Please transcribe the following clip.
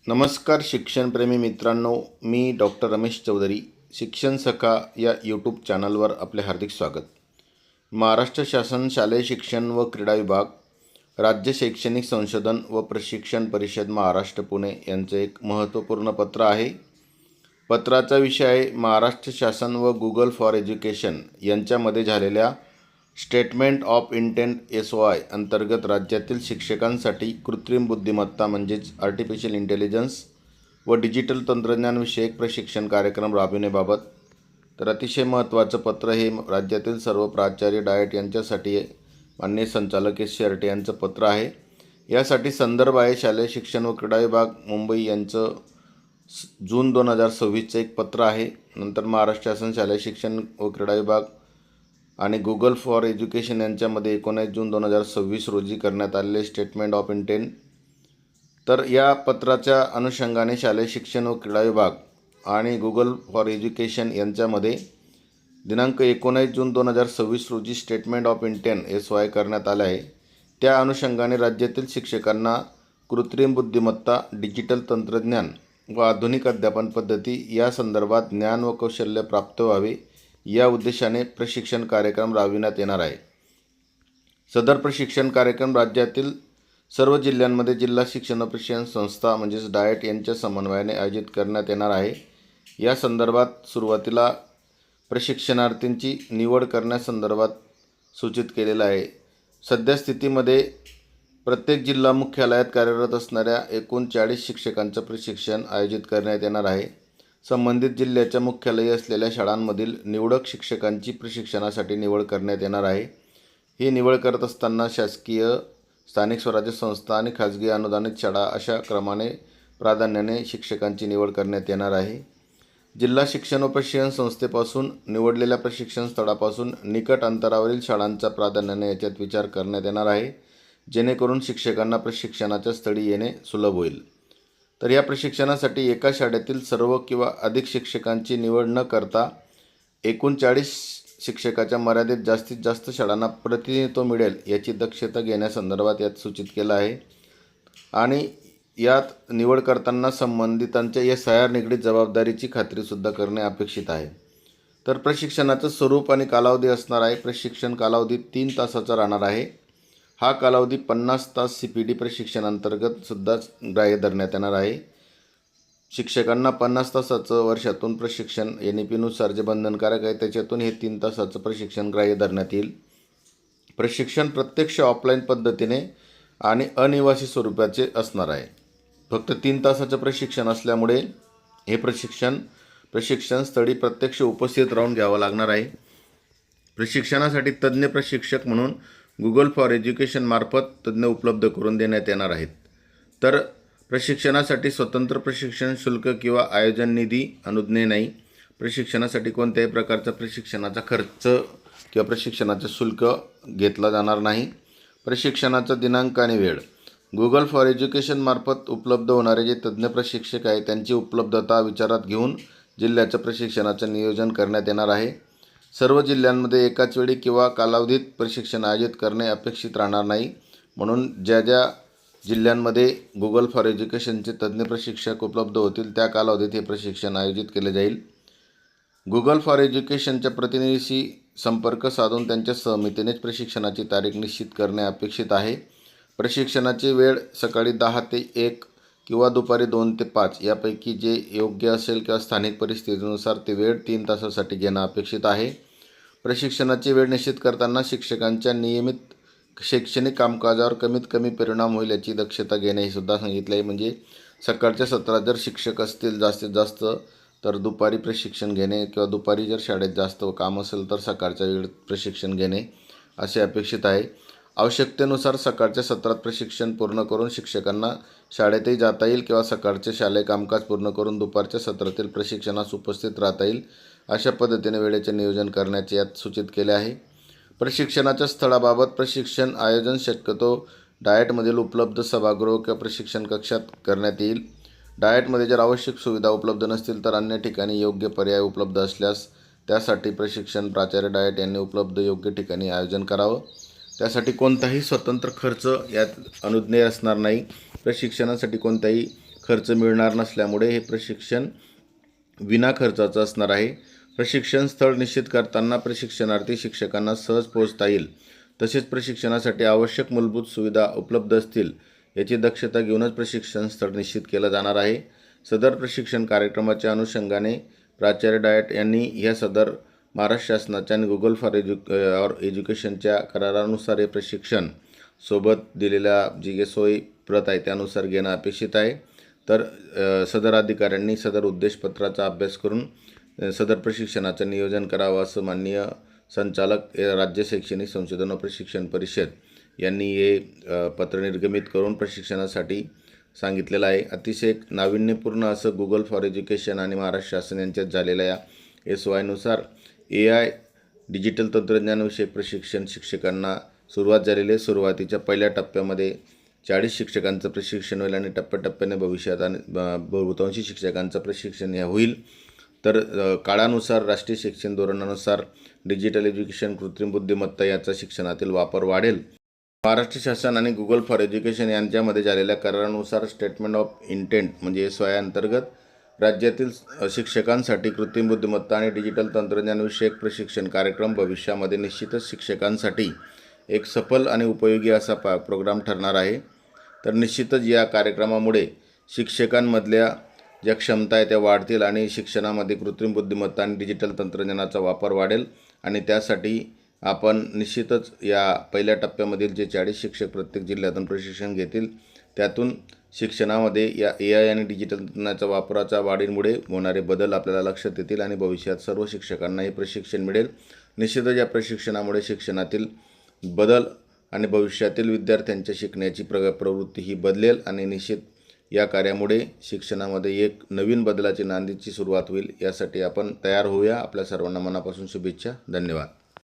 नमस्कार शिक्षणप्रेमी मित्रांनो, मी डॉक्टर रमेश चौधरी. शिक्षण सखा या यूट्यूब चॅनलवर आपले हार्दिक स्वागत. महाराष्ट्र शासन शालेय शिक्षण व क्रीडा विभाग, राज्य शैक्षणिक संशोधन व प्रशिक्षण परिषद महाराष्ट्र पुणे यांचं एक महत्त्वपूर्ण पत्र आहे. पत्राचा विषय आहे महाराष्ट्र शासन व गुगल फॉर एज्युकेशन यांच्यामध्ये झालेल्या स्टेटमेंट ऑफ इंटेंट SOI अंतर्गत राज्यातील शिक्षकांसाठी कृत्रिम बुद्धिमत्ता म्हणजेच आर्टिफिशियल इंटेलिजन्स व डिजिटल तंत्रज्ञानविषयक प्रशिक्षण कार्यक्रम राबविण्याबाबत. तर अतिशय महत्त्वाचं पत्र हे राज्यातील सर्व प्राचार्य डाएट यांच्यासाठी माननीय संचालक SCRT यांचं पत्र आहे. यासाठी संदर्भ आहे शालेय शिक्षण व क्रीडा विभाग मुंबई यांचं जून 2026चं एक पत्र आहे. नंतर महाराष्ट्र शासन शालेय शिक्षण व क्रीडा विभाग आणि गुगल फॉर एज्युकेशन यांच्यामध्ये 19 जून 2026 रोजी करण्यात आलेले स्टेटमेंट ऑफ इंटेंट. तर या पत्राच्या अनुषंगाने शालेय शिक्षण व क्रीडा विभाग आणि गुगल फॉर एज्युकेशन यांच्यामध्ये दिनांक 19 जून 2026 रोजी स्टेटमेंट ऑफ इंटेंट SOI करण्यात आले आहे. त्या अनुषंगाने राज्यातील शिक्षकांना कृत्रिम बुद्धिमत्ता, डिजिटल तंत्रज्ञान व आधुनिक अध्यापन पद्धती या संदर्भात ज्ञान व कौशल्य प्राप्त व्हावे या उद्देशाने प्रशिक्षण कार्यक्रम राबविण्यात येणार आहे. सदर प्रशिक्षण कार्यक्रम राज्यातील सर्व जिल्ह्यांमध्ये जिल्हा शिक्षण प्रशिक्षण संस्था म्हणजेच डाएट यांच्या समन्वयाने आयोजित करण्यात येणार आहे. या संदर्भात सुरुवातीला प्रशिक्षणार्थींची निवड करण्यासंदर्भात सूचित केलेलं आहे. सध्या स्थितीमध्ये प्रत्येक जिल्हा मुख्यालयात कार्यरत असणाऱ्या एकूण 40 शिक्षकांचं प्रशिक्षण आयोजित करण्यात येणार आहे. संबंधित जिल्ह्याच्या मुख्यालयी असलेल्या शाळांमधील निवडक शिक्षकांची प्रशिक्षणासाठी निवड करण्यात येणार आहे. ही निवड करत असताना शासकीय, स्थानिक स्वराज्य संस्था आणि खाजगी अनुदानित शाळा अशा क्रमाने प्राधान्याने शिक्षकांची निवड करण्यात येणार आहे. जिल्हा शिक्षण व प्रशिक्षण संस्थेपासून निवडलेल्या प्रशिक्षण स्थळापासून निकट अंतरावरील शाळांचा प्राधान्याने याच्यात विचार करण्यात येणार आहे, जेणेकरून शिक्षकांना प्रशिक्षणाच्या स्थळी येणे सुलभ होईल. तर या प्रशिक्षणासाठी एका शाळेतील सर्व किंवा अधिक शिक्षकांची निवड न करता एकूण 40 शिक्षकाच्या मर्यादेत जास्तीत जास्त शाळांना प्रतिनिधित्व मिळेल याची दक्षता घेण्यासंदर्भात यात सूचित केलं आहे. आणि यात निवड करताना संबंधितांच्या या सहाय्या निगडीत जबाबदारीची खात्रीसुद्धा करणे अपेक्षित आहे. तर प्रशिक्षणाचं स्वरूप आणि कालावधी असणार आहे. प्रशिक्षण कालावधी 3 तासाचा राहणार आहे. हा कालावधी 50 तास CPD प्रशिक्षण अंतर्गत सुद्धा ग्राह्य धरण्यात येणार आहे. शिक्षकांना 50 तासाचं वर्षातून प्रशिक्षण NEP-नुसार जे बंधनकारक आहे त्याच्यातून हे 3 तासाचं प्रशिक्षण ग्राह्य धरण्यात येईल. प्रशिक्षण प्रत्यक्ष ऑफलाईन पद्धतीने आणि अनिवासी स्वरूपाचे असणार आहे. फक्त 3 तासाचं प्रशिक्षण असल्यामुळे हे प्रशिक्षण स्थळी प्रत्यक्ष उपस्थित राहून घ्यावं लागणार आहे. प्रशिक्षणासाठी तज्ज्ञ प्रशिक्षक म्हणून गुगल फॉर एज्युकेशन मार्फत तज्ज्ञ उपलब्ध करून देण्यात येणार आहेत. तर प्रशिक्षणासाठी स्वतंत्र प्रशिक्षण शुल्क किंवा आयोजन निधी अनुज्ञेय नाही. प्रशिक्षणासाठी कोणत्याही प्रकारचा प्रशिक्षणाचा खर्च किंवा प्रशिक्षणाचं शुल्क घेतला जाणार नाही. प्रशिक्षणाचा दिनांक आणि वेळ गुगल फॉर एज्युकेशन मार्फत उपलब्ध होणारे जे तज्ज्ञ प्रशिक्षक आहेत त्यांची उपलब्धता विचारात घेऊन जिल्ह्याचं प्रशिक्षणाचं नियोजन करण्यात येणार आहे. सर्व जिल्ह्यांमध्ये एकाच वेळी किंवा कालावधीत प्रशिक्षण आयोजित करणे अपेक्षित राहणार नाही. म्हणून ज्या ज्या जिल्ह्यांमध्ये गुगल फॉर एज्युकेशनचे तज्ज्ञ प्रशिक्षक उपलब्ध होतील त्या कालावधीत हे प्रशिक्षण आयोजित केले जाईल. गुगल फॉर एज्युकेशनच्या प्रतिनिधीशी संपर्क साधून त्यांच्या सहमतीनेच प्रशिक्षणाची तारीख निश्चित करणे अपेक्षित आहे. प्रशिक्षणाची वेळ सकाळी 10 ते 1 किंवा दुपारी 2 ते 5 यापैकी जे योग्य असेल किंवा स्थानिक परिस्थितीनुसार ते वेळ 3 तासासाठी घेणं अपेक्षित आहे. प्रशिक्षणाची वेळ निश्चित करताना शिक्षकांच्या नियमित शैक्षणिक कामकाजावर कमीत कमी परिणाम होईल याची दक्षता घेणे हे सुद्धा सांगितले आहे. म्हणजे सकाळच्या सत्रात जर शिक्षक असतील जास्तीत जास्त तर दुपारी प्रशिक्षण घेणे किंवा दुपारी जर शाळेत जास्त काम असेल तर सकाळच्या वेळेत प्रशिक्षण घेणे असे अपेक्षित आहे. आवश्यकतेनुसार सकाळच्या सत्रात प्रशिक्षण पूर्ण करून शिक्षकांना शाळेतही जाता येईल किंवा सकाळचे शालेय कामकाज पूर्ण करून दुपारच्या सत्रातील प्रशिक्षणास उपस्थित राहता येईल अशा पद्धतीने वेळेचे नियोजन करण्याचे यात सूचित केले आहे. प्रशिक्षणाच्या स्थळाबाबत प्रशिक्षण आयोजन शक्यतो डाएटमधील उपलब्ध सभागृह किंवा प्रशिक्षण कक्षात करण्यात येईल. डाएटमध्ये जर आवश्यक सुविधा उपलब्ध नसतील तर अन्य ठिकाणी योग्य पर्याय उपलब्ध असल्यास त्यासाठी प्रशिक्षण प्राचार्य डाएट यांनी उपलब्ध योग्य ठिकाणी आयोजन करावं. त्यासाठी कोणताही स्वतंत्र खर्च यात अनुज्ञेय असणार नाही. प्रशिक्षणासाठी कोणताही खर्च मिळणार नसल्यामुळे हे प्रशिक्षण विना खर्चाचं असणार आहे. प्रशिक्षण स्थळ निश्चित करताना प्रशिक्षणार्थी शिक्षकांना सहज पोहोचता येईल, तसेच प्रशिक्षणासाठी आवश्यक मूलभूत सुविधा उपलब्ध असतील याची दक्षता घेऊनच प्रशिक्षण स्थळ निश्चित केलं जाणार आहे. सदर प्रशिक्षण कार्यक्रमाच्या अनुषंगाने प्राचार्य डायट यांनी ह्या सदर महाराष्ट्र शासनाच्या आणि गुगल फॉर एज्युकेशनच्या करारानुसार हे प्रशिक्षण सोबत दिलेल्या जी सोयी प्रत आहे त्यानुसार घेणं अपेक्षित आहे. तर सदर अधिकाऱ्यांनी सदर उद्देशपत्राचा अभ्यास करून सदर प्रशिक्षणाचं नियोजन करावं असं माननीय संचालक राज्य शैक्षणिक संशोधन व प्रशिक्षण परिषद यांनी हे पत्र निर्गमित करून प्रशिक्षणासाठी सांगितलेलं आहे. अतिशय नाविन्यपूर्ण असं गुगल फॉर एज्युकेशन आणि महाराष्ट्र शासन यांच्यात झालेल्या या SOI AI डिजिटल तंत्रज्ञानविषयक प्रशिक्षण शिक्षकांना सुरुवात झालेली आहे. सुरुवातीच्या पहिल्या टप्प्यामध्ये 40 शिक्षकांचं प्रशिक्षण होईल आणि टप्प्याटप्प्याने भविष्यात आणि बहुतांशी शिक्षकांचं प्रशिक्षण हे होईल. तर काळानुसार राष्ट्रीय शिक्षण धोरणानुसार डिजिटल एज्युकेशन, कृत्रिम बुद्धिमत्ता याचा शिक्षणातील वापर वाढेल. महाराष्ट्र शासन आणि गुगल फॉर एज्युकेशन यांच्यामध्ये झालेल्या करारानुसार स्टेटमेंट ऑफ इंटेंट म्हणजे SOI अंतर्गत राज्यातील शिक्षकांसाठी कृत्रिम बुद्धिमत्ता आणि डिजिटल तंत्रज्ञानविषयक प्रशिक्षण कार्यक्रम भविष्यामध्ये निश्चितच शिक्षकांसाठी एक सफल आणि उपयोगी असा प्रोग्राम ठरणार आहे. तर निश्चितच या कार्यक्रमामुळे शिक्षकांमधल्या ज्या क्षमता आहे त्या वाढतील आणि शिक्षणामध्ये कृत्रिम बुद्धिमत्ता आणि डिजिटल तंत्रज्ञानाचा वापर वाढेल आणि त्यासाठी आपण निश्चितच या पहिल्या टप्प्यामधील जे 40 शिक्षक प्रत्येक जिल्ह्यातून प्रशिक्षण घेतील त्यातून शिक्षणामध्ये या AI आणि डिजिटल तंत्रज्ञानाच्या वापराच्या वाढीमुळे होणारे बदल आपल्याला लक्षात येतील आणि भविष्यात सर्व शिक्षकांना हे प्रशिक्षण मिळेल. निश्चितच या प्रशिक्षणामुळे शिक्षणातील बदल आणि भविष्यातील विद्यार्थ्यांच्या शिकण्याची प्रवृत्ती ही बदलेल आणि निश्चित या कार्यामुळे शिक्षणामध्ये एक नवीन बदलाची नांदीची सुरुवात होईल. यासाठी आपण तयार होऊया. आपल्या सर्वांना मनापासून शुभेच्छा. धन्यवाद.